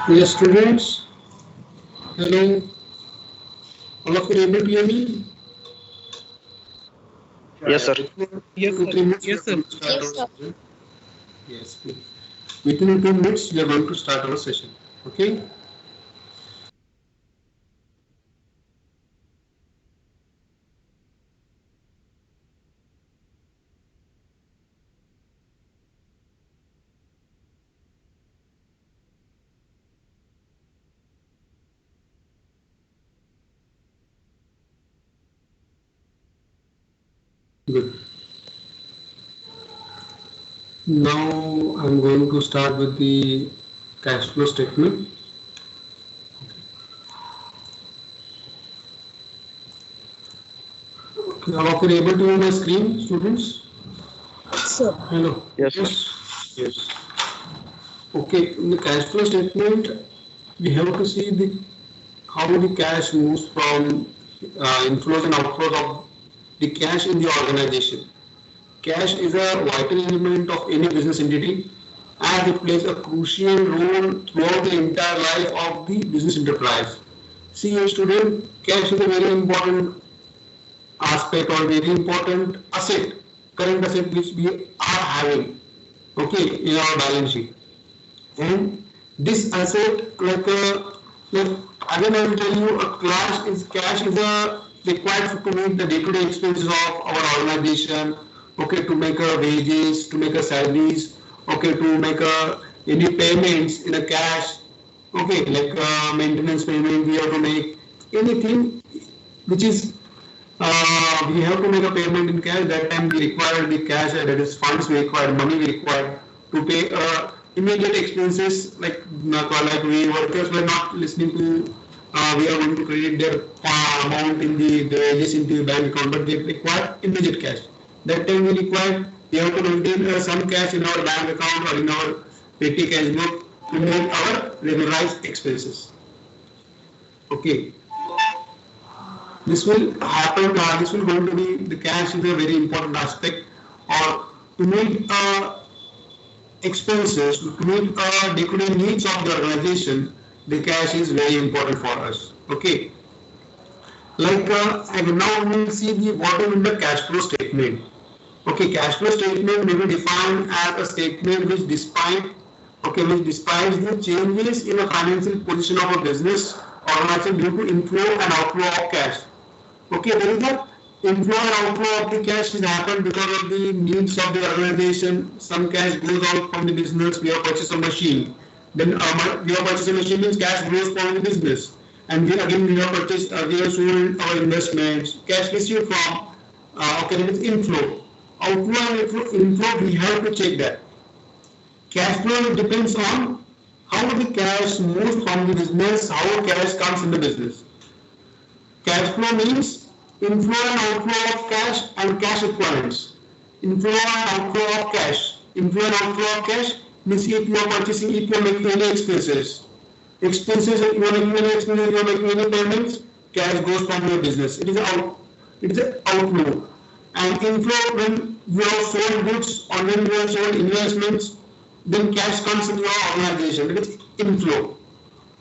Yes, students. Hello. All of you able to hear me? Yes, sir. Between Yes, two, sir. 3 minutes, we Yes, are sir. going to start our session. Yes, please. Within 2 minutes, we are going to start our session. Okay. Good. Now I'm going to start with the cash flow statement. Okay, all of you able to view my screen, students? Hello. Yes, sir. Yes. Yes. Okay. In the cash flow statement, we have to see the how the cash moves from inflows and outflows of the cash in the organization. Cash is a vital element of any business entity as it plays a crucial role throughout the entire life of the business enterprise. See here student, cash is a very important aspect or very important asset, current asset which we are having, okay, in our balance sheet. And this asset, like again I will tell you, a cash is a required to meet the day-to-day expenses of our organization. Okay, to make a wages, to make a salaries. Okay, to make a any payments in a cash. Okay, like maintenance payment, we have to make anything which is we have to make a payment in cash. That time we require the cash, that is funds we require, money we require to pay immediate expenses like we workers were not listening to we are going to credit their amount in the wages into the bank account, but they require immediate cash. That time we have to maintain some cash in our bank account or in our petty cash book to make our regularized expenses. Okay, this will happen, this will going to be, the cash is a very important aspect or to meet expenses, to meet day-to-day needs of the organization, the cash is very important for us. Okay, and now we will see the what is the cash flow statement. Okay, cash flow statement may be defined as a statement which describes the changes in the financial position of a business organization due to inflow and outflow of cash. Okay, there is a inflow and outflow of the cash is happened because of the needs of the organization. Some cash goes out from the business. We have purchased a machine. Then we have purchased a machine means cash goes from the business. And then again we have purchased, we have sold our investments. Cash received from, okay, that is inflow. Outflow and inflow, we have to check that. Cash flow depends on how the cash moves from the business, how cash comes in the business. Cash flow means inflow and outflow of cash and cash equivalents. Inflow and outflow of cash. Inflow and outflow of cash means if you are purchasing, if you are making any expenses. If you are making any expenses, you are making any payments, cash goes from your business. It is an outflow. And inflow when you have sold goods or when you have sold investments, then cash comes in your organization. It is inflow.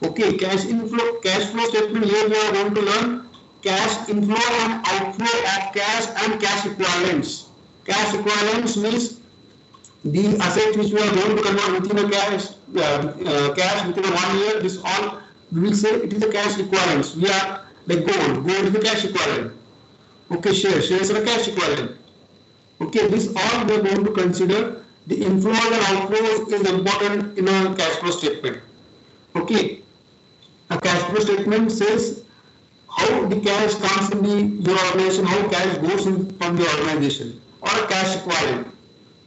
Okay, cash flow statement. Here we are going to learn cash inflow and outflow of cash and cash equivalents. Cash equivalents means the assets which we are going to convert within a cash within a 1 year. This all we will say it is a cash equivalents. We are like gold. Gold is the cash equivalent. Okay, shares are a cash equivalent. Okay, this all we are going to consider. The inflow and outflow is important in a cash flow statement. Okay, A cash flow statement says how the cash comes in your organization, how cash goes from the organization, or a cash equivalent.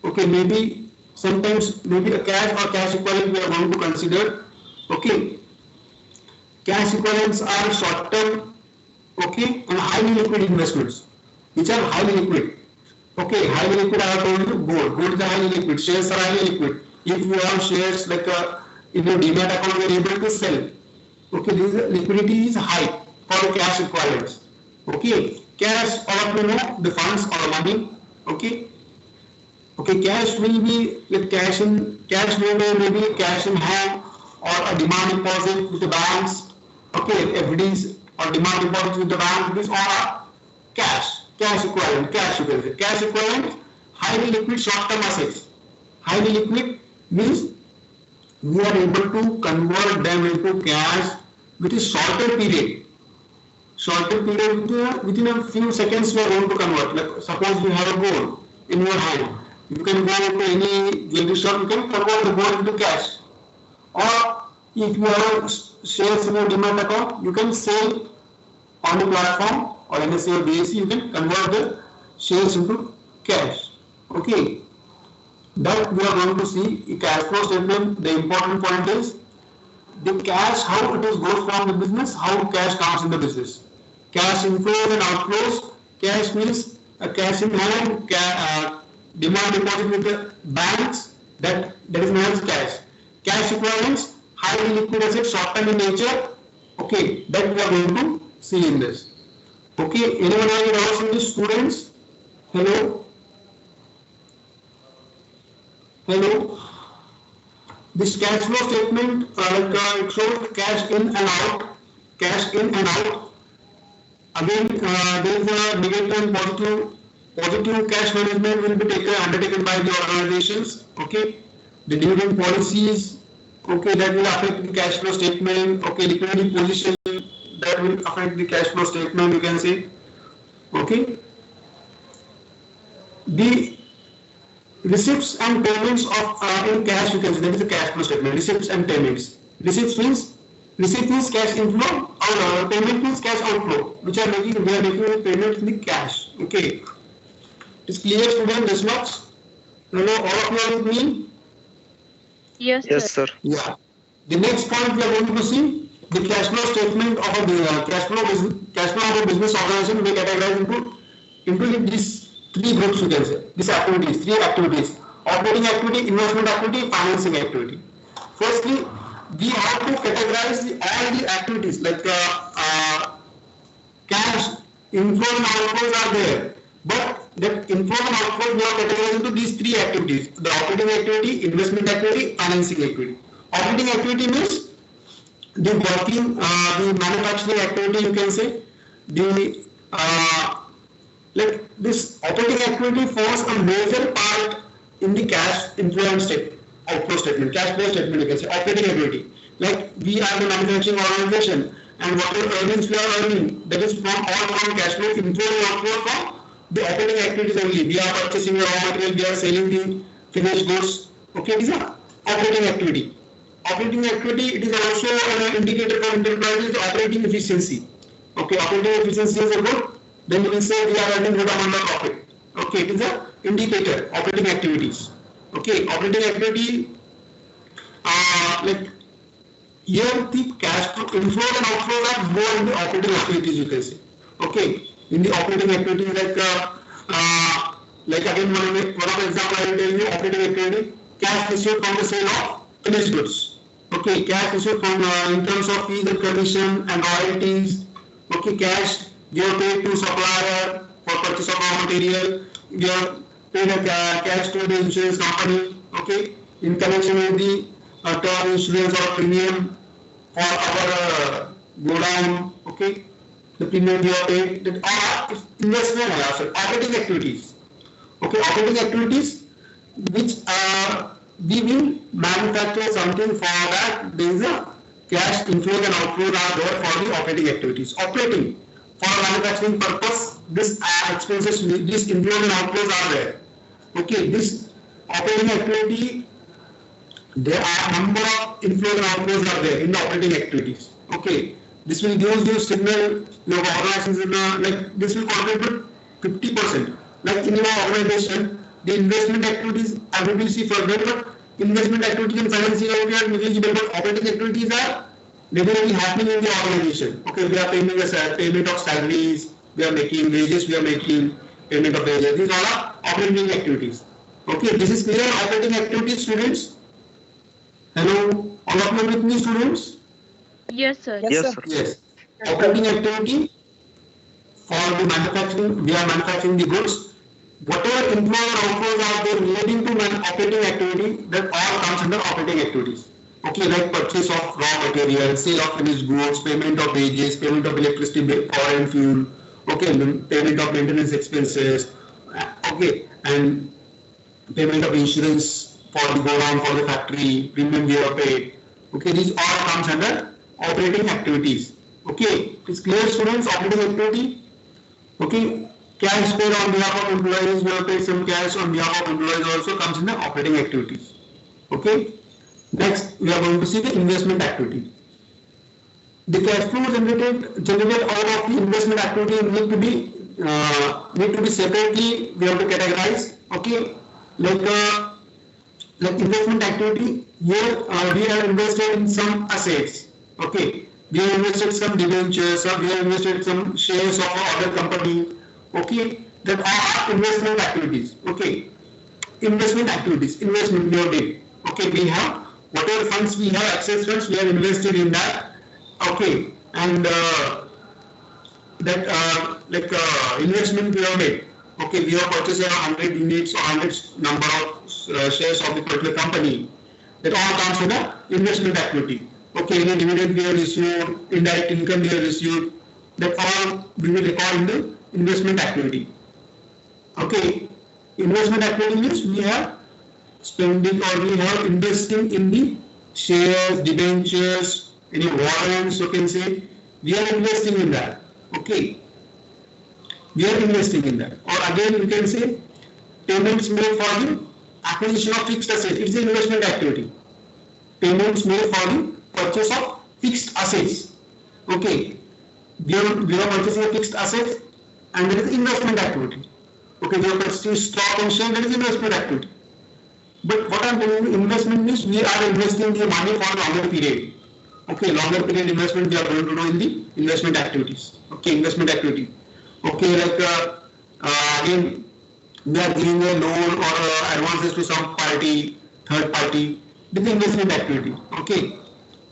Okay, maybe sometimes maybe a cash or cash equivalent we are going to consider. Okay, cash equivalents are short term, okay, and highly liquid investments, which are highly liquid. Okay, highly liquid, I have told you, gold. Gold is highly liquid, shares are highly liquid. If you have shares like in your demat account, you are able to sell. Okay, this liquidity is high for the cash equivalents. Okay, cash, all of you know, the funds or money. Okay, okay, cash will be with cash will be maybe cash in hand or a demand deposit with the banks. Okay, FDs or demand deposits with the bank. These all are cash equivalent, cash you can say. Cash equivalent, highly liquid short-term assets. Highly liquid means we are able to convert them into cash with a shorter period. Shorter period within a few seconds we are going to convert. Like suppose you have a gold in your hand. You can go to any jewelry shop, you can convert the gold into cash. Or if you have shares in your demat account, you can sell on the platform or NSE or BSE, you can convert the shares into cash. Okay. That we are going to see a cash flow statement. The important point is the cash, how it is goes from the business, how cash comes in the business. Cash inflows and outflows. Cash means a cash in hand, demand deposit with the banks, that is known as cash. Cash equivalents, highly liquid assets, short term in nature. Okay, that we are going to see in this. Okay, anyone have any doubts in this, students? Hello? Hello? This cash flow statement, it shows cash in and out. Cash in and out. Again, there is a negative and positive cash management will be undertaken by the organizations. Okay, the dividend policies. Okay, that will affect the cash flow statement. Okay, liquidity position, that will affect the cash flow statement. You can say. Okay, the receipts and payments of in cash, you can say that is a cash flow statement. Receipts and payments. Receipt means cash inflow, or payment means cash outflow, which we are making the payment in the cash. Okay, it's clear, student, this much? Hello, all of you are with me? Yes, Yes, sir. sir. Yeah. The next point we are going to see the cash flow statement of a cash flow of a business organization will be categorized into these three groups, you can say. These activities, three activities: operating activity, investment activity, financing activity. Firstly, we have to categorize all the activities like cash inflow and outflows are there, but that inflow and outflows we are categorized into these three activities: the operating activity, investment activity, financing activity. Operating activity means the working, the manufacturing activity, you can say. The like this operating activity forms a major part in the cash inflow and outflow statement, cash flow statement, you can say. Operating activity, like we are the manufacturing organization, and whatever earnings we are earning, that is all from cash flow, inflow and outflow from the operating activities only. We are purchasing the raw material, we are selling the finished goods. Okay, these are operating activity. Operating activity, it is also an indicator for enterprises operating efficiency. Okay, operating efficiency is a good, then we will say we are earning good amount of profit. Okay, it is an indicator, operating activities. Okay, operating activity, like here the cash flow, inflow and outflow are more in the operating activities, you can say. Okay, in the operating activities like again one of the example I will tell you, operating activity, cash received from the sale of finished goods. Okay, cash received from in terms of fees and commission and royalties. Okay, cash you have paid to supplier for purchase of raw material. You have paid a cash to the insurance company. Okay, in connection with the term insurance or premium for our go down. Okay, the premium you have paid. That are investment operating activities. Okay, operating activities which we will manufacture something for that there is a cash inflow and outflow are there for the operating activities. Operating for manufacturing purpose, this expenses, this inflow and outflows are there. Okay, this operating activity, there are number of inflows and outflows are there in the operating activities. Okay, this will give you signal your organizations in like this will contribute 50%. Like in your organization, the investment activities are going to see further, but investment activities and financing activities are negligible, but operating activities are regularly happening in the organization. Okay, we are paying a payment of salaries, we are making wages, we are making payment of wages. These all are operating activities. Okay, this is clear operating activities, students. Hello, all of you with me, students? Yes, sir. Yes, Yes, sir. sir. Yes. Operating activity for the manufacturing, we are manufacturing the goods. Whatever inflow or outflows are there relating to operating activity, that all comes under operating activities. Okay, like purchase of raw material, sale of finished goods, payment of wages, payment of electricity bill, power and fuel, okay, payment of maintenance expenses, okay, and payment of insurance for the godown, for the factory, premium we have paid. Okay, these all comes under operating activities. Okay, it's clear, students, operating activity. Okay, cash paid on behalf of employees, we have paid some cash on behalf of employees also comes in the operating activities. Okay, next we are going to see the investment activity. The cash flow generated out of the investment activity need to be separately, we have to categorize. Okay, like like investment activity, here we have invested in some assets. Okay, we have invested some debentures, or we have invested some shares of other company. Okay, that are investment activities. Okay, investment we have did. Okay, we have whatever funds we have, excess funds we have invested in that. Okay, and that investment we have made. Okay, we have purchased 100 units or 100 number of shares of the particular company. That all comes in the investment activity. Okay, any dividend we have received, indirect income we have received, that all we will record in the investment activity. Okay, investment activity means we have spending or we have investing in the shares, debentures, any warrants, you can say, we are investing in that. Okay, we are investing in that. Or again, you can say payments made for the acquisition of fixed assets. It's an investment activity. Payments made for the purchase of fixed assets. Okay, we are purchasing a fixed asset, and there is investment activity. Okay, we are purchasing stock and share, that is investment activity. But what I'm telling you, investment means we are investing the money for a longer period. Okay, longer period investment we are going to do in the investment activities. Okay, investment activity. Okay, like again, we are giving a loan or advances to some party, third party. This is investment activity. Okay,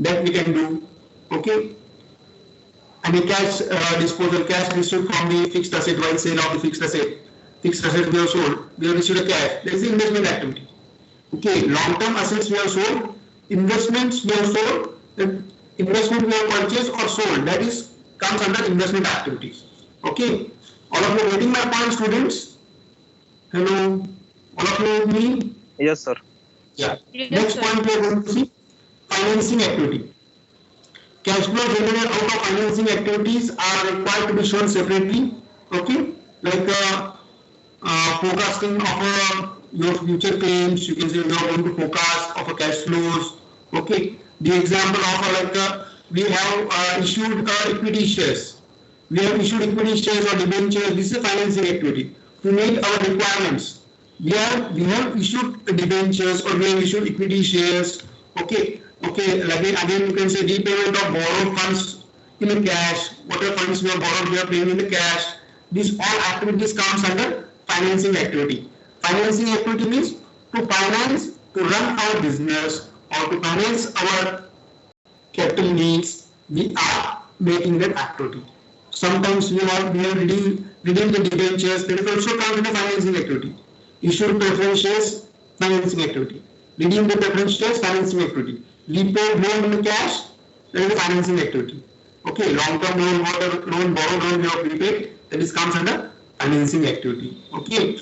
that we can do. Okay, and a cash disposal, cash received from the fixed asset while sale of the fixed asset. Fixed asset we have sold, we have received a cash. That is the investment activity. Okay, long-term assets we have sold, investments we have sold, investment we have purchased or sold, that is comes under investment activities. Okay, all of you getting my point, students? Hello, all of you with me? Yes, sir. Yeah. Yes, Next sir. point we are going to see financing activity. Cash flow generated out of financing activities are required to be shown separately. Okay, like forecasting of your future claims, you can say you are going to forecast of a cash flows. Okay, the example of we have issued equity shares. We have issued equity shares or debentures. This is a financing activity to meet our requirements. We have issued debentures or we have issued equity shares. Okay, again you can say repayment of borrowed funds in a cash. Whatever funds we have borrowed, we are paying in the cash. These all activities comes under financing activity. Financing activity means to finance, to run our business or to finance our capital needs. We are making that activity. Sometimes we have redeemed the debentures. That is also comes under financing activity. Issued preference shares, financing activity. Redeem the preference shares, financing activity. Repaid loan in the cash, that is financing activity. Okay, long-term loan, borrowed loan we have prepaid, that is comes under financing activity. Okay,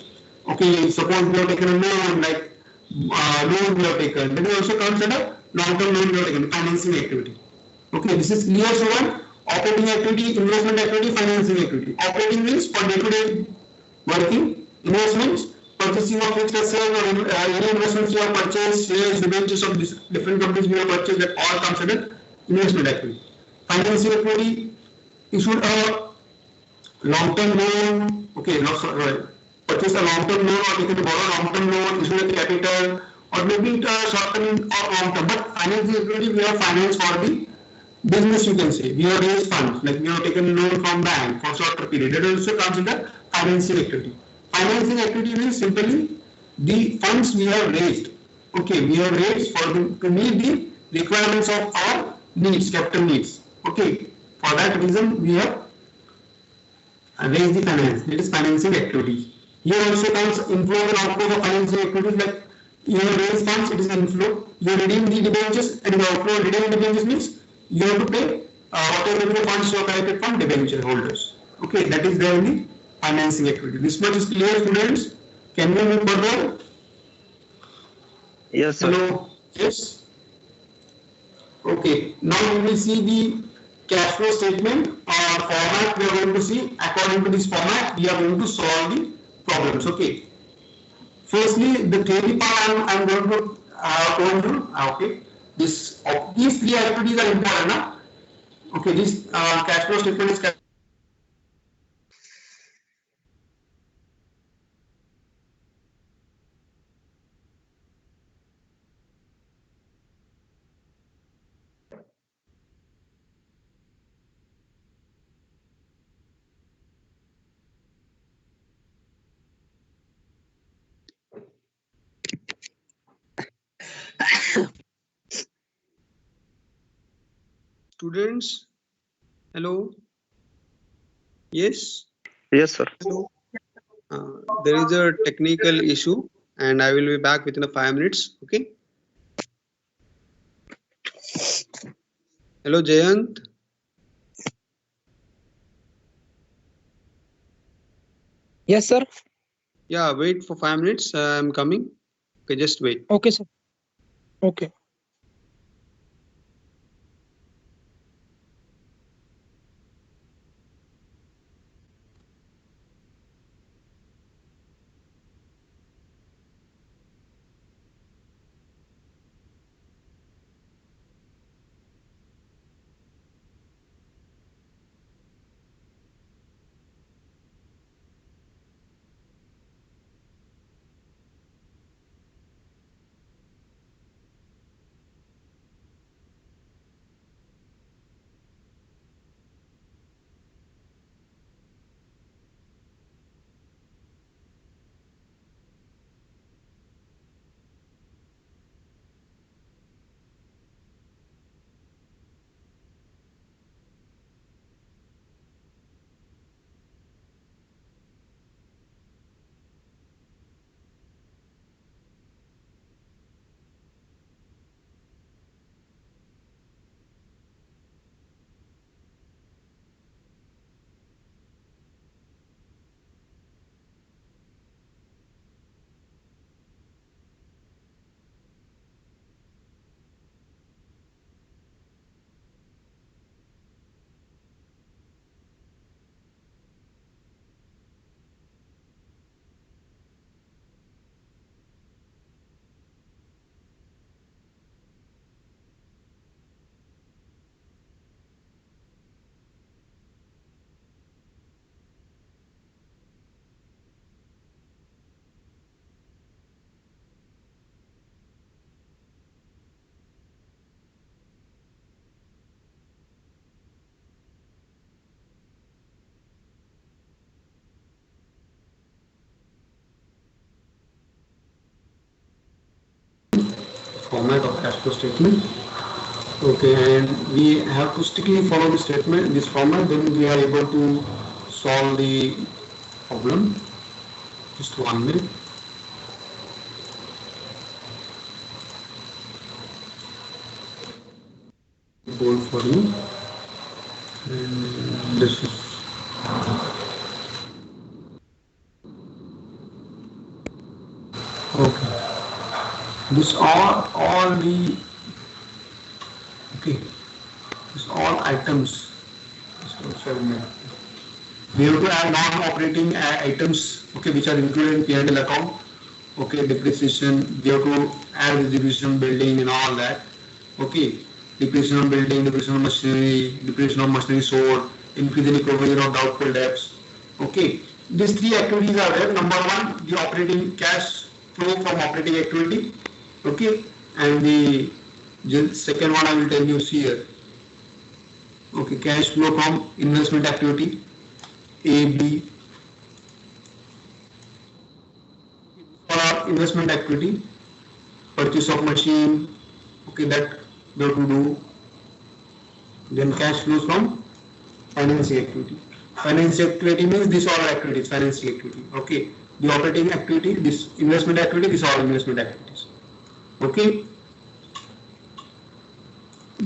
suppose we have taken a loan, like loan we have taken, that also comes under long-term loan we have taken, financing activity. Okay, this is clear, so one operating activity, investment activity, financing activity. Operating means for day-to-day working, investments, purchasing of fixed assets or any investments you have purchased, shares, debentures of different companies we have purchased, that all comes under investment activity. financing activity, issued a long-term loan, okay, no, sorry, purchase a long-term loan or taken to borrow long-term loan, issue a capital, or maybe short-term or long-term. But financing activity, we have finance for the business, you can say. We have raised funds, like we have taken loan from bank for shorter period. That also considered financing activity. Financing activity means simply the funds we have raised. Okay, we have raised for to meet the requirements of our needs, capital needs. Okay, for that reason we have raise the finance, that is financing activity. Here also comes inflow and outflow of financing activities, like you have raised funds, it is inflow. You redeem the debentures, and the outflow redeeming debentures means you have to pay whatever the funds you have collected from debenture holders. Okay, that is there in the financing activity. This much is clear, students. Can we move further? Yes, sir. Hello. Yes. Okay. Now we will see the cash flow statement format. We are going to see, according to this format, we are going to solve the problems. Okay. Firstly, the theory part I'm going to go through. Okay. These three activities are important. Now. Okay. This cash flow statement is. Students, hello. Yes. Yes, sir. Hello. There is a technical issue, and I will be back within 5 minutes. Okay. Hello, Jayant. Yes, sir. Yeah, wait for 5 minutes. I'm coming. Okay, just wait. Okay, sir. Okay. Format of cash flow statement. Okay, and we have to strictly follow the statement, this format, then we are able to solve the problem. Just 1 minute. Goal for you. And this is. Okay. This are all the. Okay. This all items. We have to add non-operating items, okay, which are included in P&L account. Okay, depreciation. We have to add distribution building and all that. Okay. depreciation on building, depreciation on machinery, depreciation of machinery sold, increase in recovery of doubtful debts. Okay, these three activities are there. Number one, the operating cash flow from operating activity. Okay, and the second one I will tell you here. Okay, cash flow from investment activity, A, B. For investment activity, purchase of machine, okay, that we have to do. Then cash flows from financing activity. Financing activity means these all activities, financing activity. Okay, the operating activity, this investment activity, these all investment activities. Okay,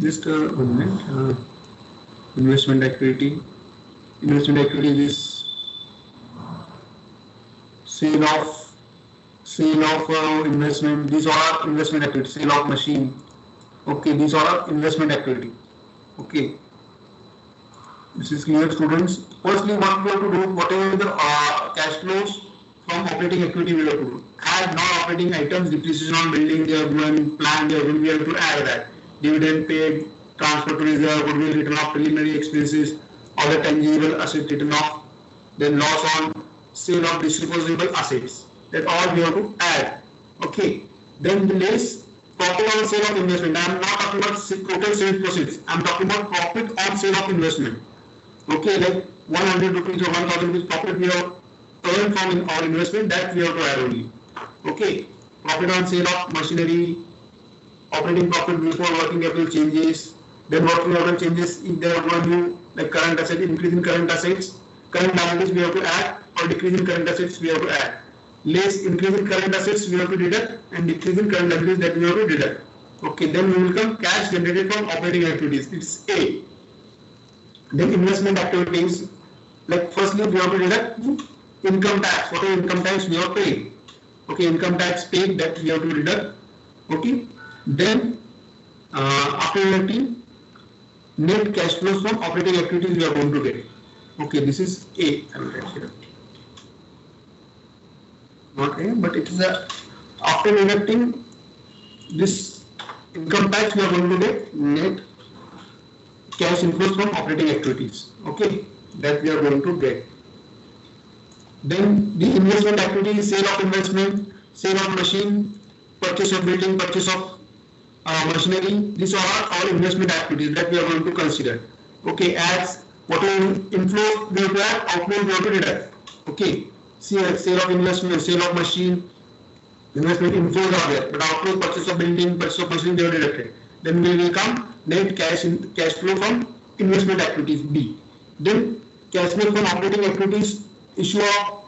just a minute. Investment activity. Investment activity is sale of investment. These are investment activity. Sale of machine. Okay, these are investment activity. Okay, this is clear, students. Firstly, what we have to do, whatever the cash flows from operating activity we have to do. Add non-operating items, depreciation on building, they are given, plan, they are going to be able to add that. Dividend paid, transfer to reserve, goodwill written off, preliminary expenses, other tangible assets written off, then loss on sale of disposable assets. That all we have to add. Okay. Then the less profit on sale of investment. I am not talking about total sales proceeds. I am talking about profit on sale of investment. Okay, like 100 rupees or 1000 rupees profit we have earned from our investment, that we have to add only. Okay, profit on sale of machinery, operating profit before working capital changes, then working capital changes if there are one new like current asset, increase in current assets, current liabilities we have to add, or decrease in current assets we have to add. Less increase in current assets we have to deduct, and decrease in current liabilities that we have to deduct. Okay, then we will come cash generated from operating activities. It's A. Then investment activities, like firstly we have to deduct income tax, whatever income tax we have paid. Okay, income tax paid, that we have to deduct. Okay, then after deducting net cash flows from operating activities we are going to get. Okay, this is A. I will write here. Not A, but it is a, after deducting this income tax we are going to get net cash inflows from operating activities. Okay, that we are going to get. Then the investment activity is sale of investment, sale of machine, purchase of building, purchase of machinery. These are all investment activities that we are going to consider. Okay, as whatever inflow we have to add, outflow we have to deduct. Okay, see, sale of investment, sale of machine, investment inflows are there, but outflow, purchase of building, purchase of machine, they are deducted. Then we will come net cash flow from investment activities, B. Then cash flow from operating activities, issue of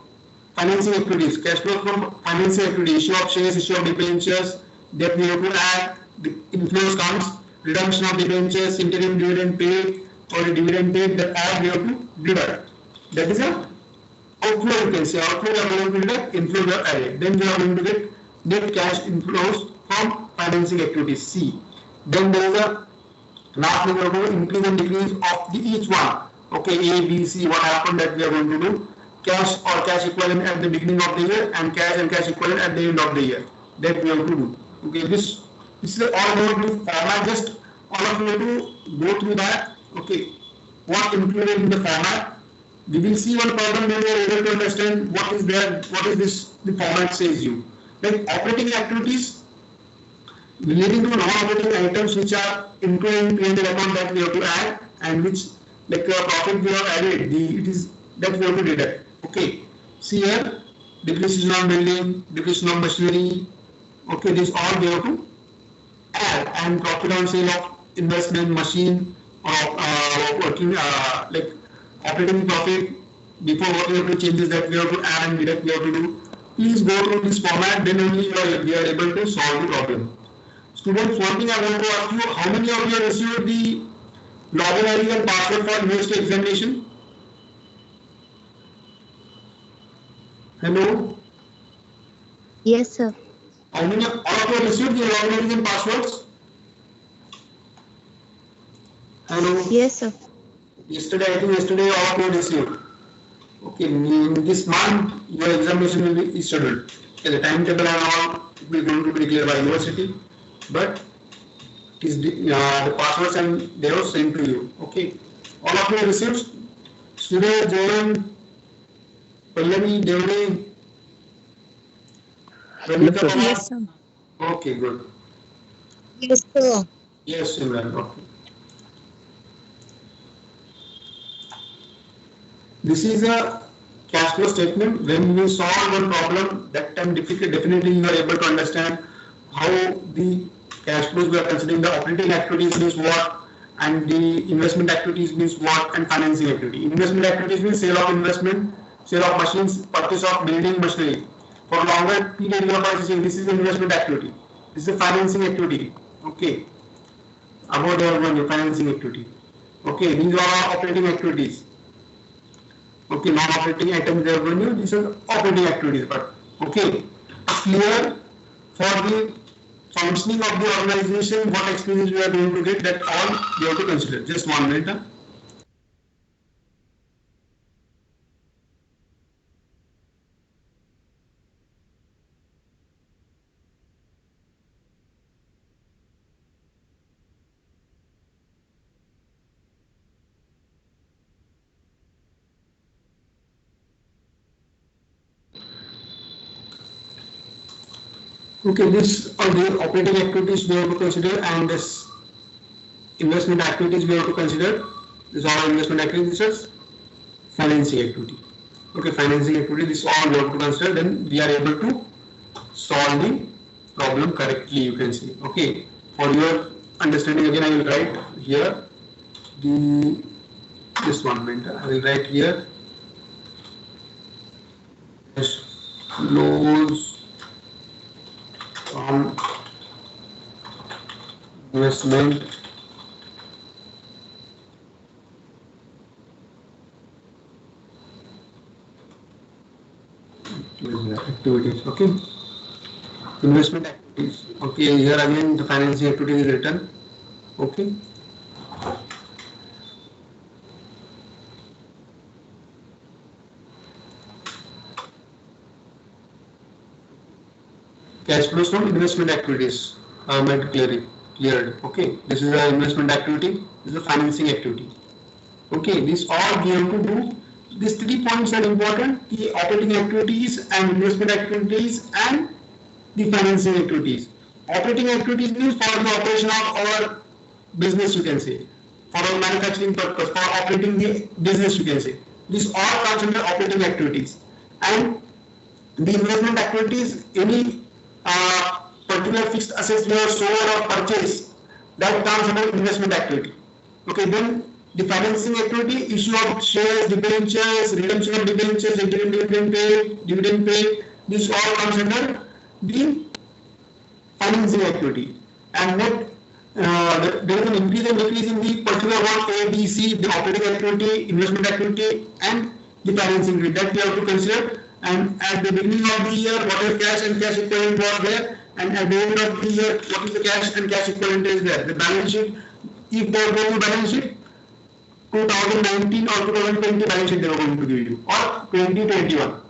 financing activities, cash flow from financing activities, issue of shares, issue of debentures, that we have to add. The inflows comes redemption of debentures, interim dividend paid, or a dividend paid, that all we have to deduct. That is a outflow, you can say. Outflow we are going to deduct, inflow we are added. Then we are going to get net cash inflows from financing activities, C. Then there is a last we are going to increase and decrease of the each one. Okay, A, B, C, what happened, that we are going to do. Cash or cash equivalent at the beginning of the year, and cash equivalent at the end of the year. That we have to do. Okay, this is all going to format. Just all of you have to go through that. Okay, what included in the format. We will see one problem when we are able to understand what is there, what is this, the format says you. Like operating activities relating to non-operating items which are included in P&L account, that we have to add, and which like profit we have added, it is that we have to deduct. Okay, see here, depreciation on building, depreciation on machinery. Okay, this all we have to add, and profit on sale of investment, machine, or working like operating profit before working capital changes, that we have to add and deduct, we have to do. Please go through this format, then only we are able to solve the problem. Students, one thing I want to ask you, how many of you have received the login ID and password for university examination? Hello? Yes, sir. How many all of you have received the login IDs and passwords? Hello? Yes, sir. Yesterday, I think yesterday all of you received. Okay, in this month your examination will be scheduled. Okay, the timetable and all will going to be declared by university, but It is the passwords and they are sent to you. Okay. All of you received. Surya, Jayan, Pallavi, Devani, Yes, sir. Yes, sir. Okay, good. Yes, sir. Yes, Simran. Okay. This is a cash flow statement. When we solve one problem, that time definitely you are able to understand how the cash flows we are considering. The operating activities means what, and the investment activities means what, and financing activity. Investment activities means sale of investment, sale of machines, purchase of building machinery. For longer period you are purchasing, this is investment activity. This is a financing activity. Okay. About the financing activity. Okay, these are operating activities. Okay, non-operating items they are revenue, these are operating activities, but okay, clear for the functioning of the organization, what expenses we are going to get, that all you have to consider. Just 1 minute. Okay, this are the operating activities we have to consider, and this investment activities we have to consider. These are investment activities, this is financing activity. Okay, financing activity, this all we have to consider, then we are able to solve the problem correctly, you can see. Okay, for your understanding again I will write here the just 1 minute. I will write here cash flows from investment activities. Okay, investment activities. Okay, here again the financing activity is written. Okay. Cash flows from investment activities. I made cleared. Okay, this is an investment activity. This is a financing activity. Okay, this all we have to do. These 3 points are important: the operating activities and investment activities and the financing activities. Operating activities means for the operation of our business, you can say, for our manufacturing purpose, for operating the business, you can say. This all comes under operating activities. And the investment activities, any particular fixed assets we have sold or purchased, that comes under investment activity. Okay, then the financing activity, issue of shares, debentures, redemption of debentures, interim dividend paid, this all comes under the financing activity. And net there is an increase and decrease in the particular one A, B, C, the operating activity, investment activity, and the financing activity, that we have to consider. And at the beginning of the year, what is cash and cash equivalent was there, and at the end of the year, what is the cash and cash equivalent is there. The balance sheet, if they are going to balance sheet, 2019 or 2020 balance sheet they are going to give you, or 2021.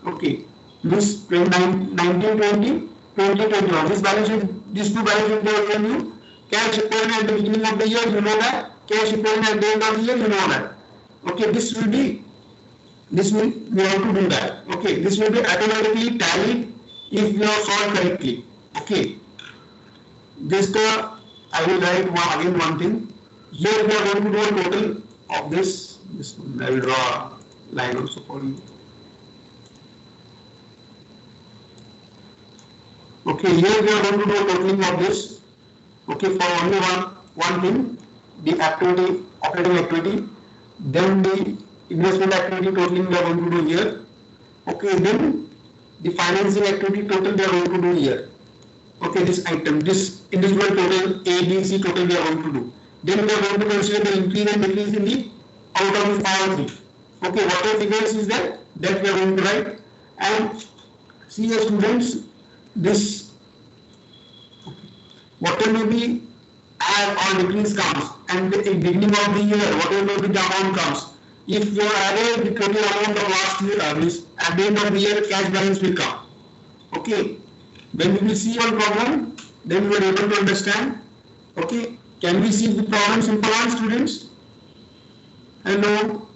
Okay, this 1920, 2021. This balance sheet, these two balance sheet they are giving you. Cash equivalent at the beginning of the year, you know that. Cash equivalent at the end of the year, you know that. Okay, we have to do that. Okay, this will be automatically tallied if you have solved correctly. Okay, just I will write one thing. Here we are going to do a total of this. I will draw a line also for you. Okay, here we are going to do a totaling of this. Okay, for only one thing, the activity, operating activity, then the investment activity totaling we are going to do here. Okay, then the financing activity total we are going to do here. Okay, this item, this individual total, A, B, C total we are going to do. Then we are going to consider the increase and decrease in the out of the all three. Okay, whatever figures is there, that we are going to write. And see your students, this whatever may be add or decrease comes, and at the beginning of the year, whatever may be the amount comes. If you added the total amount of last year, at the end of the year, cash balance will come. Okay. When you will see one problem, then you are able to understand. Okay, can we see the problem simple one, students? Hello.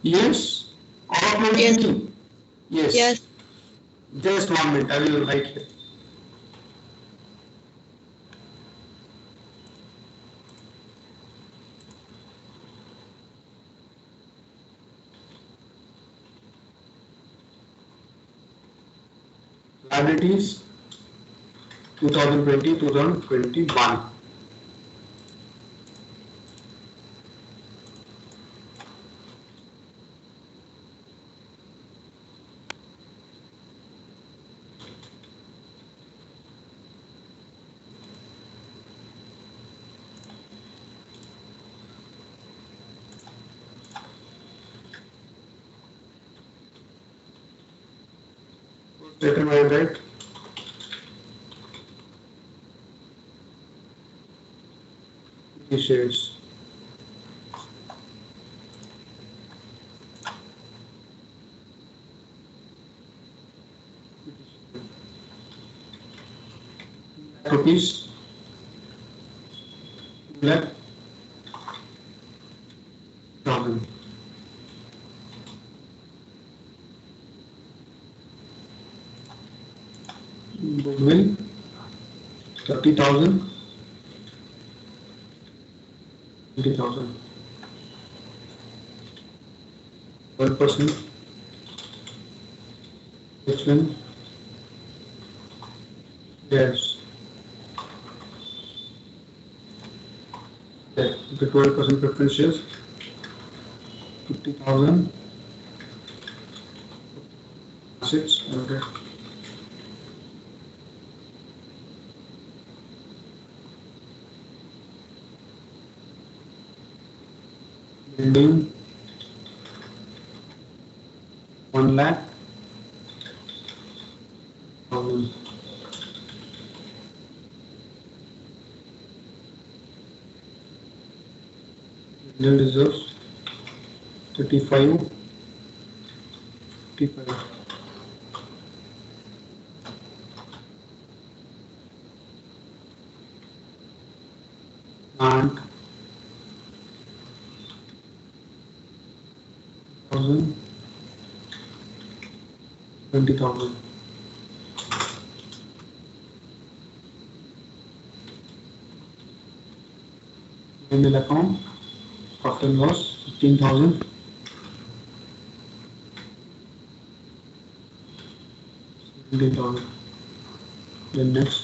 Yes. All of you Yes. with me? Yes. Yes. Just 1 minute. I will write here. Liabilities 2020-2021. Statement I write. Shares. Rupees 2,00,000. Goodwill 30,000. 20,000. 1%. H1. Yes. Yeah. The 12% preference shares 50,000. Assets. Okay. Building 1,00,000. Indian reserves 35. 55. And 1,000. 20,000. Manual account. Profit and loss 15,000. 17,000. Then next.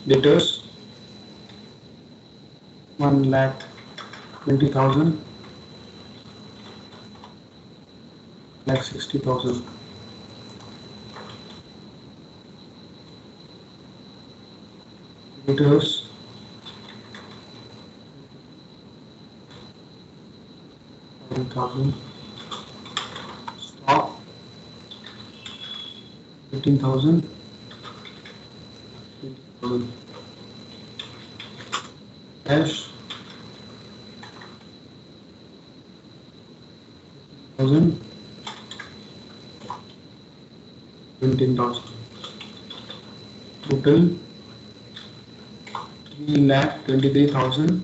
Debtors 1,20,000. 1,60,000. Debtors 1,000. Stock 15,000. 20,000. Cash 1,000. 19,000. Total 3,23,000.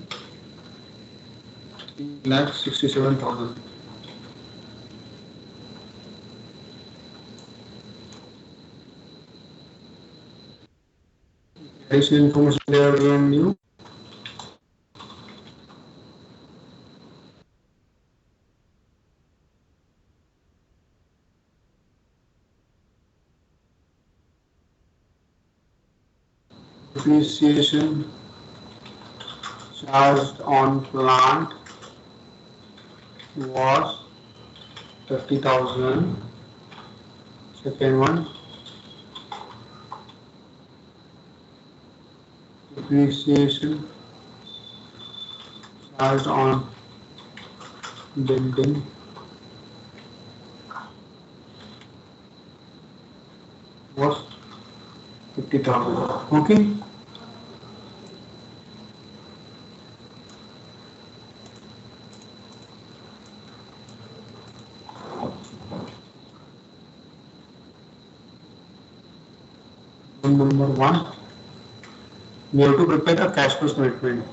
3,67,000. Additional information there on you. Depreciation charged on plant was 30,000. Second one, depreciation charged on building was 50,000. Okay. Question number 1. We have to prepare a cash flow statement.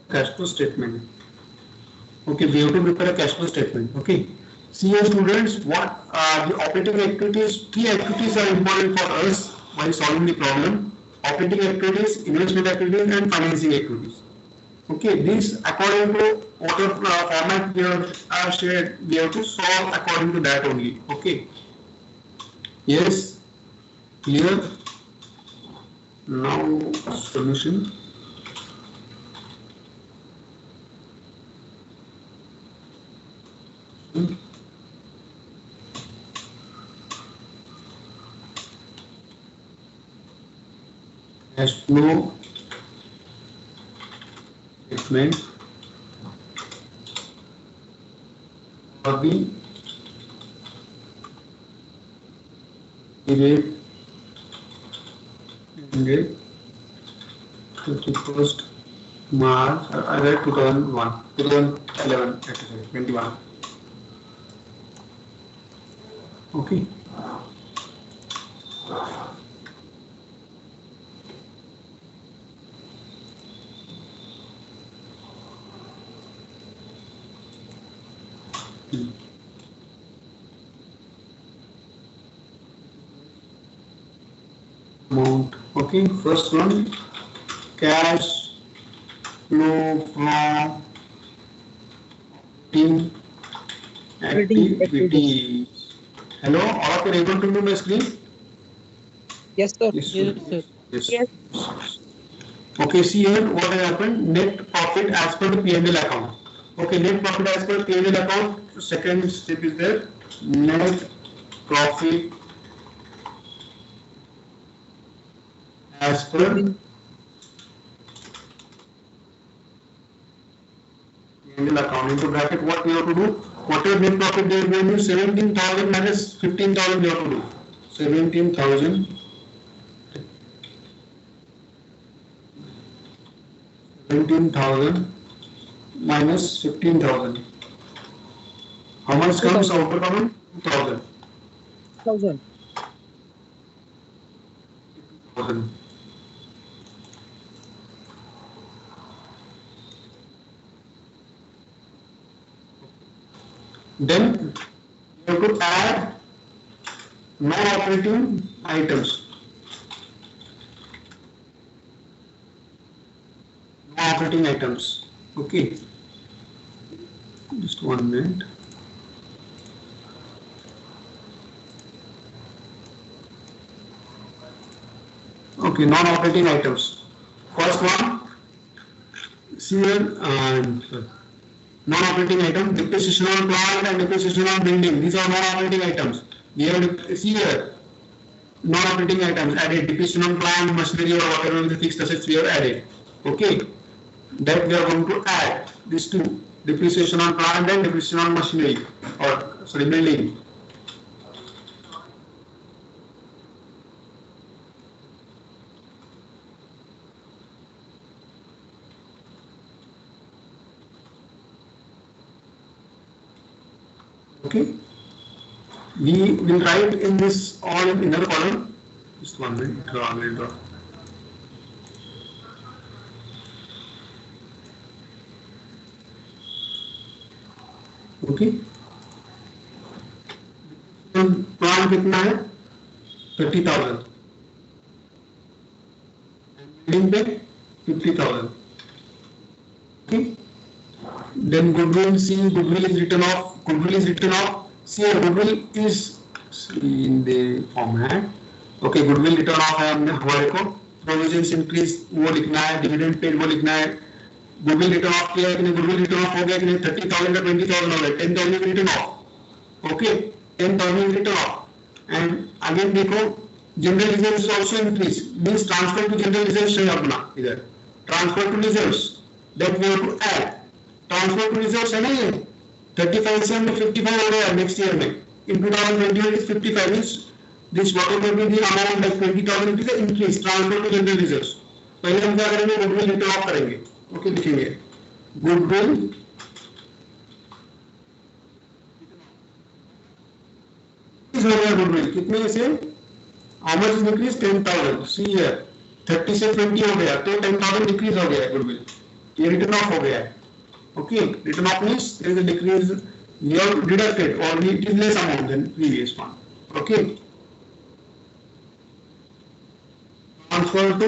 Cash flow statement. Okay, we have to prepare a cash flow statement. Okay. See here, students, what the operating activities, key activities are important for us while solving the problem. Operating activities, investment activities, and financing activities. Okay, this according to whatever format we are shared, we have to solve according to that only. Okay. Yes. Clear. Now solution. Cash flow statement for the period ended 31st March 2011, 21. Okay. Amount. Okay, first one, cash flow from operating activities. Hello, all of you are able to do my screen? Yes, sir. Yes, Yes, sir. Yes. Yes. Okay, see here what has happened. Net profit as per the P&L account. Okay, net profit as per P&L account. Second step is there. Net profit as per P&L account. Into bracket, what we have to do? Whatever net profit they are going to 17,000 minus 15,000 we have to do. 17,000. 17,000 minus 15,000. How much comes out of 2,000? 1,000. 2,000. Then you have to add non-operating items. Non-operating items. Okay. Just 1 minute. Okay, non-operating items. First one, see here, non-operating item, depreciation on plant and depreciation on building. These are non-operating items. We have see here, non-operating items added, depreciation on plant, machinery or whatever the fixed assets we have added. Okay, that we are going to add these two, depreciation on plant and depreciation on machinery or sorry building. Okay, we will write in this all in inner column. Just 1 minute, draw. Okay, plan कितना है 30,000, building पे 50,000. Okay, then goodwill, see goodwill is written off. See here, goodwill is in the format. Okay, goodwill written off है हमने हमारे को. Provisions increase वो लिखना है, dividend paid वो लिखना है. Goodwill written off किया है कि नहीं, goodwill written off हो गया कि नहीं, 30,000 का 20,000 हो गया, 10,000 written off. Okay, 10,000 written off. And again देखो, general reserves is also increase. Means transfer to general reserves है अपना इधर. Transfer to reserves that we have to add. Transfer to reserves है ना ये 35 से हमने 55 हो गया next year में. In 2028 is 55 means this whatever will be the amount like 20,000 is increase transfer to general reserves. पहले हम क्या करेंगे, goodwill written off करेंगे. Okay, लिखेंगे गुडविल हो गया, गुडविल कितने से, how much is decrease 10,000, see here 30 से 20 हो गया तो 10,000 डिक्रीज हो गया गुडविल, ये रिटर्न ऑफ हो गया है। Okay, return of means there is a decrease, you have deducted or it is less amount than previous one. Okay, transfer to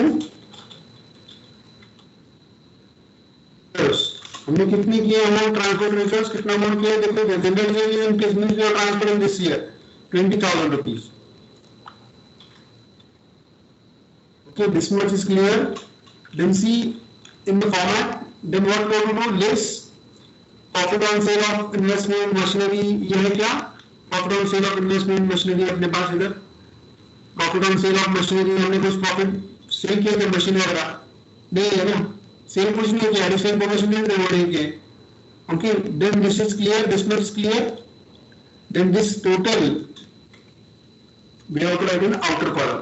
हमने कितनी किए अमाउंट ट्रांसफर टू रिसर्च, कितना अमाउंट किया देखो, general in case means you are transferring this year 20,000 rupees. Okay, this much is clear. Then see in the format, then what we have to do, less profit on sale of investment machinery, ये है क्या, profit on sale of investment machinery अपने पास इधर, profit on sale of machinery, हमने कुछ profit cell किया था machine वगैरह नहीं है ना, सेल कुछ नहीं किया, एडिशनल इन्फॉर्मेशन नहीं किए। Okay, then this is clear, this much is clear, then this total we have to write in outer column,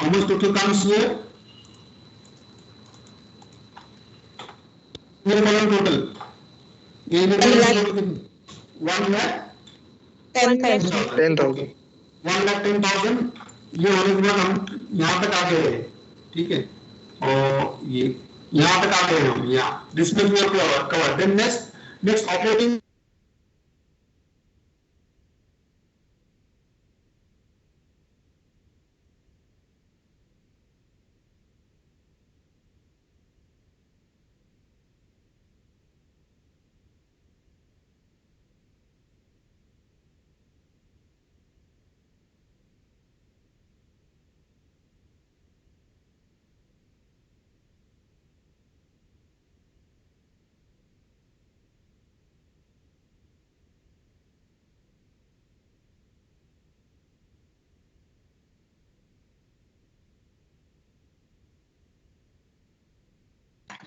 how much total comes here, total ये 1 lakh 10,000. 1,10,000, ये होने के बाद हम यहाँ तक आ गए हैं, ठीक है, और ये यहाँ तक आ गए हैं हम, यहाँ this much we have covered. Then next operating,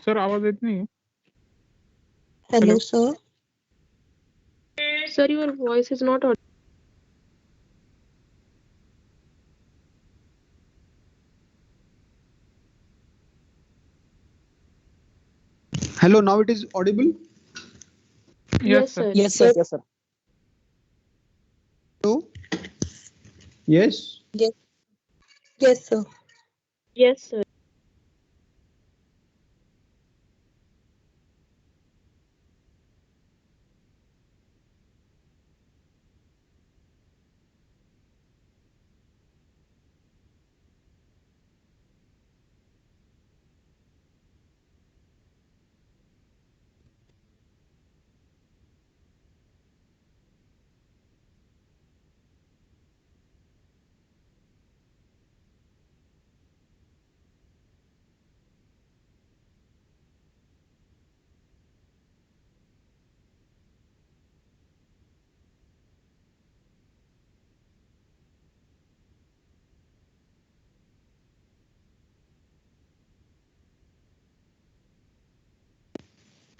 sir आवाज येत नाही. Hello, sir. Sir, your voice is not audible. Hello, now it is audible. Yes, sir. Yes, sir. Yes, sir. Hello. Yes. Yes, sir. Yes, sir.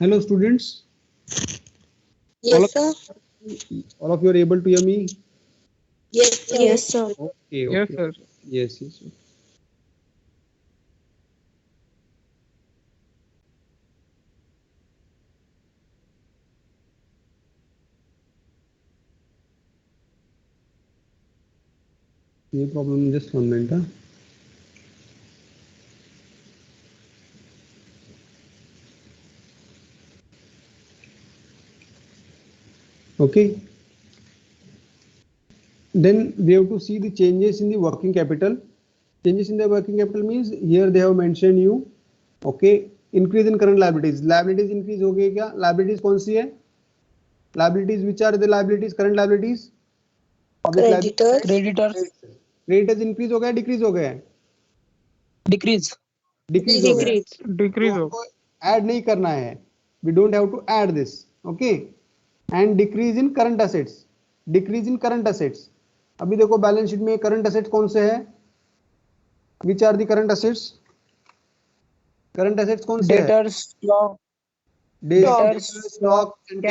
Hello, students. Yes, sir. All of you are able to hear me? Yes, sir. Yes, sir. Okay. Yes, Okay. sir. Yes. Yes. No problem. Just 1 minute. Huh? Okay. Then we have to see the changes in the working capital. Changes in the working capital means here they have mentioned you. Okay. Increase in current liabilities. Liabilities increase हो गई क्या? Liabilities कौन सी है? Liabilities, which are the liabilities? Current liabilities. Creditors. Creditors increase हो गया, decrease हो गया? Decrease. Decrease हो गया. Decrease तो हो. आपको add नहीं करना है. We don't have to add this. Okay. And decrease in current assets. Decrease in current assets. अभी देखो बैलेंस शीट में करंट असेट्स कौन से है? Which are the current assets? Current assets कौन से है? Debtors, stock and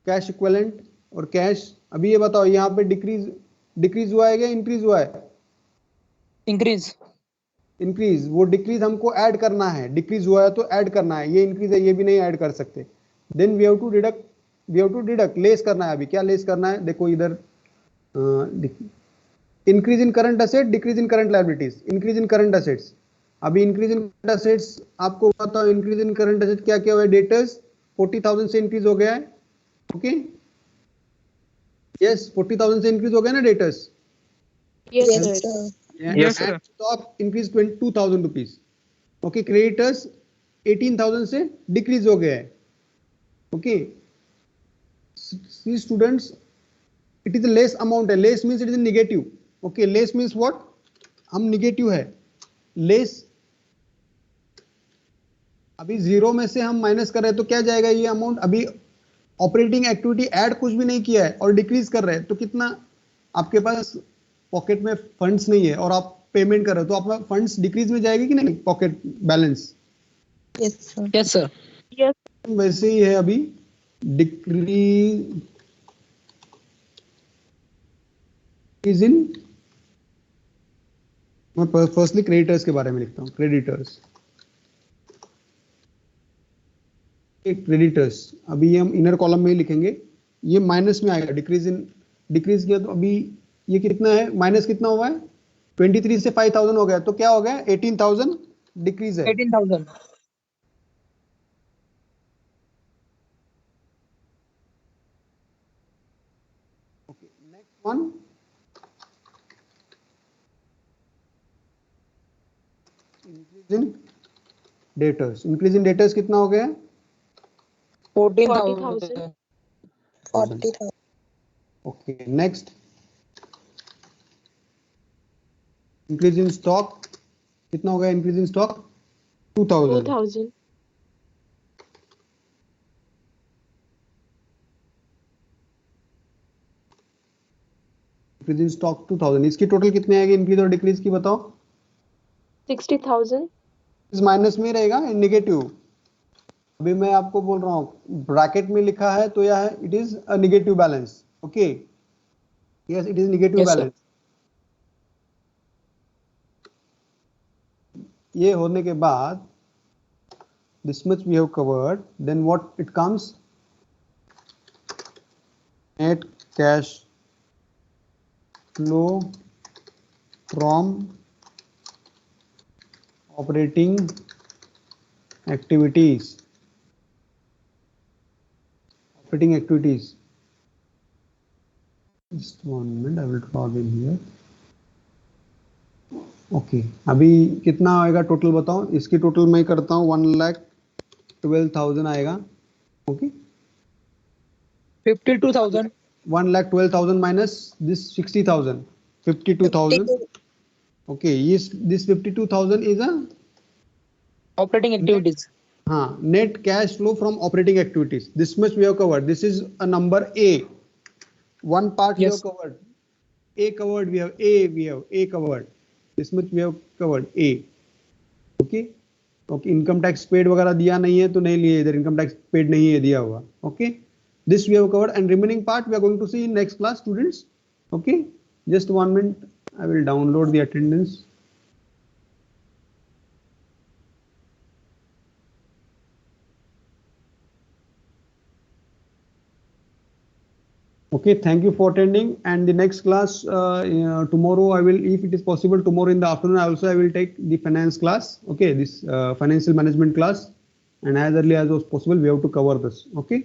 cash equivalent और कैश। अभी ये बताओ यहाँ पे डिक्रीज हुआ है क्या इंक्रीज हुआ है? Increase. इंक्रीज, वो डिक्रीज हमको ऐड करना है, डिक्रीज हुआ है तो ऐड करना है, ये इंक्रीज है ये भी नहीं ऐड कर सकते। Then we have to deduct, less करना है। अभी क्या लेस करना है, देखो इधर increase in current asset, decrease in current liabilities, increase in current assets. अभी इंक्रीज इन करंट असेट्स आपको पता है, इंक्रीज इन करंट असेट क्या क्या हुआ है, डेटर्स 40,000 से इंक्रीज हो गया है, ओके यस 40,000 से इंक्रीज हो गया ना debtors. Yes, Yes, sir. sir. Yes, sir. Stock increase 22,000 rupees. Okay, creditors 18,000 से डिक्रीज हो गया है, okay see students, it is less amount है, less means it is negative, okay less means what, हम नेगेटिव है, लेस अभी zero में से हम माइनस कर रहे हैं तो क्या जाएगा ये अमाउंट, अभी ऑपरेटिंग एक्टिविटी ऐड कुछ भी नहीं किया है और डिक्रीज कर रहे हैं तो कितना आपके पास पॉकेट में फंड्स नहीं है और आप पेमेंट कर रहे हो तो आपका फंड्स डिक्रीज में जाएगी कि नहीं, pocket balance. Yes, sir. Yes, sir. Yes. वैसे ही है अभी डिक्रीज इज इन, मैं फर्स्टली क्रेडिटर्स के बारे में लिखता हूँ, क्रेडिटर्स अभी ये हम इनर कॉलम में ही लिखेंगे, ये माइनस में आएगा, डिक्रीज किया तो अभी ये कितना है, माइनस कितना हुआ है 23 से 5,000 हो गया तो क्या हो गया 18,000 डिक्रीज है। 18,000. Next one, increase in debtors कितना हो गया 14,000. 40,000. Okay next, increase in stock कितना हो गया, increase in stock 2,000। 2,000. Increase in stock 2,000, इसकी टोटल कितनी आएगी इंक्रीज और डिक्रीज की बताओ। 60,000. इस माइनस में ही रहेगा, नेगेटिव। अभी मैं आपको बोल रहा हूँ ब्रैकेट में लिखा है तो यह है it is a negative balance, okay yes it is negative Yes, sir. Balance. ये होने के बाद this much we have covered, then what it comes, net cash flow from operating activities, just 1 minute, I will draw in here. Okay अभी कितना आएगा total बताओ, इसकी total मैं करता हूँ 1,12,000 आएगा, okay 52,000. 1,12,000 minus this 60,000, 52,000, okay this 52,000 is a Operating activities. हाँ net cash flow from operating activities, this much we have covered, this is a number A, one part we have Yes. covered, A covered, we have A covered, this much we have covered A, okay income tax paid वगैरह दिया नहीं है तो नहीं लिए, इधर income tax paid नहीं है दिया हुआ, okay this we have covered and remaining part we are going to see in next class students, okay just 1 minute, I will download the attendance. Okay, thank you for attending, and the next class tomorrow I will, if it is possible, tomorrow in the afternoon also I will take the finance class, okay this financial management class, and as early as was possible we have to cover this, okay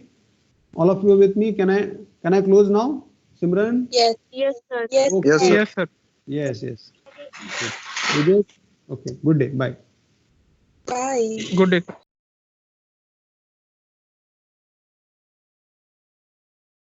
all of you are with me, can I close now, Simran? Yes. Yes, sir. Yes. Okay. Yes, sir. Yes, sir. Yes okay. Okay, good day, bye. Bye. Good day, sir.